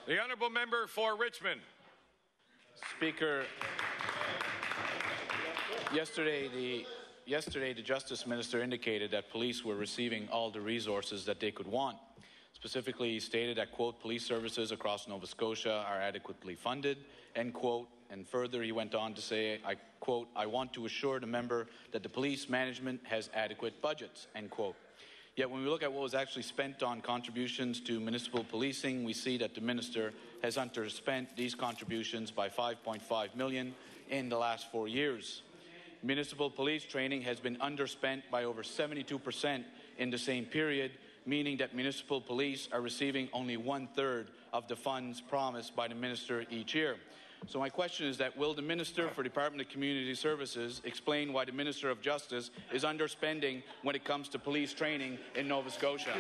The honourable member for Richmond. Speaker, yesterday the Justice Minister indicated that police were receiving all the resources that they could want. Specifically, he stated that, quote, police services across Nova Scotia are adequately funded, end quote, and further he went on to say, I quote, I want to assure the member that the police management has adequate budgets, end quote. Yet when we look at what was actually spent on contributions to municipal policing, we see that the minister has underspent these contributions by $5.5 million in the last 4 years. Municipal police training has been underspent by over 72% in the same period, meaning that municipal police are receiving only 1/3 of the funds promised by the minister each year. So my question is that will the Minister for Department of Community Services explain why the Minister of Justice is underspending when it comes to police training in Nova Scotia?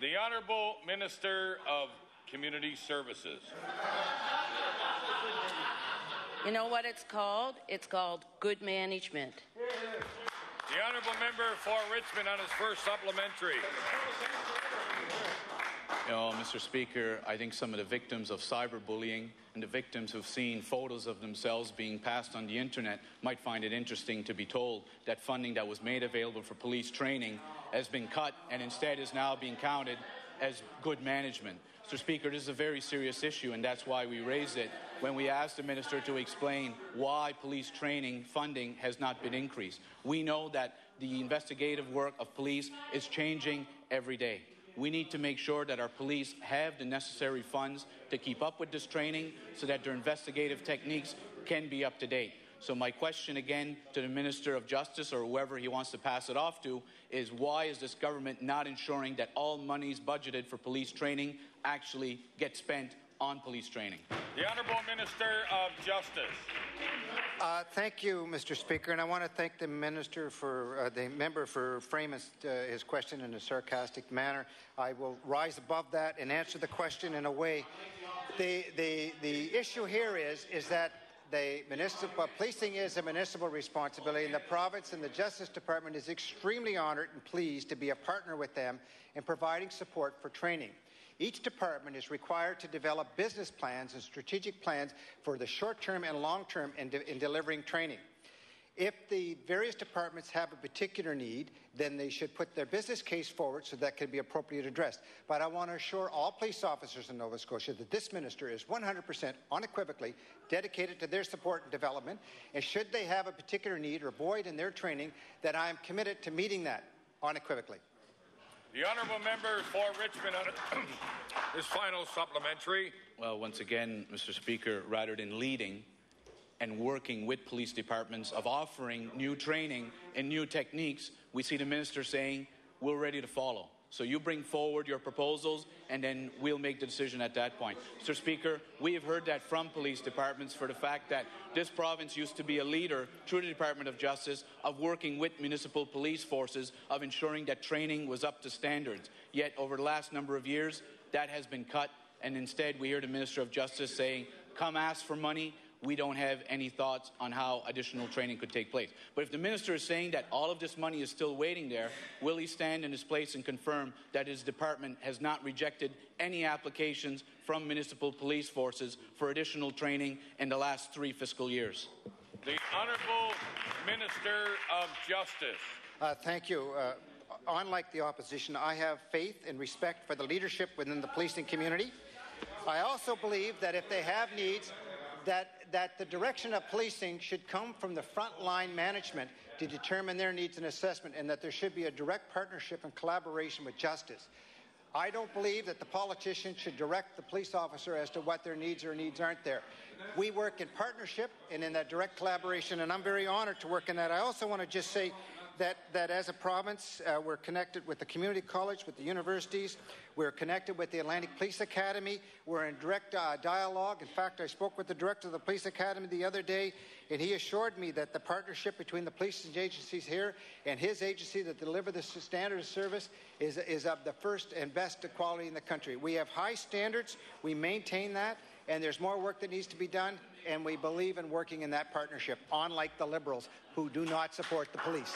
The Honourable Minister of Community Services. You know what it's called? It's called good management. The honourable member for Richmond on his first supplementary. You know, Mr. Speaker, I think some of the victims of cyberbullying and the victims who've seen photos of themselves being passed on the internet might find it interesting to be told that funding that was made available for police training has been cut and instead is now being counted as good management. Mr. Speaker, this is a very serious issue, and that's why we raised it when we asked the Minister to explain why police training funding has not been increased. We know that the investigative work of police is changing every day. We need to make sure that our police have the necessary funds to keep up with this training so that their investigative techniques can be up to date. So my question again to the Minister of Justice, or whoever he wants to pass it off to, is why is this government not ensuring that all monies budgeted for police training actually get spent on police training? The Honourable Minister of Justice. Thank you, Mr. Speaker, and I want to thank the Minister for the member for framing his question in a sarcastic manner. I will rise above that and answer the question in a way. The issue here is that the municipal policing is a municipal responsibility, and the province and the Justice Department is extremely honoured and pleased to be a partner with them in providing support for training. Each department is required to develop business plans and strategic plans for the short-term and long-term in delivering training. If the various departments have a particular need, then they should put their business case forward so that can be appropriately addressed. But I want to assure all police officers in Nova Scotia that this minister is 100% unequivocally dedicated to their support and development, and should they have a particular need or void in their training, that I am committed to meeting that unequivocally. The honourable member for Richmond on his final supplementary. Well, once again, Mr. Speaker, rather than leading and working with police departments of offering new training and new techniques, we see the minister saying, we're ready to follow. So you bring forward your proposals, and then we'll make the decision at that point. Mr. Speaker, we have heard that from police departments for the fact that this province used to be a leader through the Department of Justice of working with municipal police forces of ensuring that training was up to standards. Yet over the last number of years, that has been cut, and instead we hear the Minister of Justice saying, come ask for money. We don't have any thoughts on how additional training could take place. But if the minister is saying that all of this money is still waiting there, will he stand in his place and confirm that his department has not rejected any applications from municipal police forces for additional training in the last 3 fiscal years? The Honourable Minister of Justice. Thank you. Unlike the opposition, I have faith and respect for the leadership within the policing community. I also believe that if they have needs, that the direction of policing should come from the frontline management to determine their needs and assessment, and that there should be a direct partnership and collaboration with justice. I don't believe that the politician should direct the police officer as to what their needs or needs aren't there. We work in partnership and in that direct collaboration, and I'm very honoured to work in that. I also want to just say that as a province, we're connected with the community college, with the universities. We're connected with the Atlantic Police Academy. We're in direct dialogue. In fact, I spoke with the director of the Police Academy the other day, and he assured me that the partnership between the police agencies here and his agency that deliver the standard of service is of the first and best quality in the country. We have high standards. We maintain that, and there's more work that needs to be done, and we believe in working in that partnership, unlike the Liberals who do not support the police.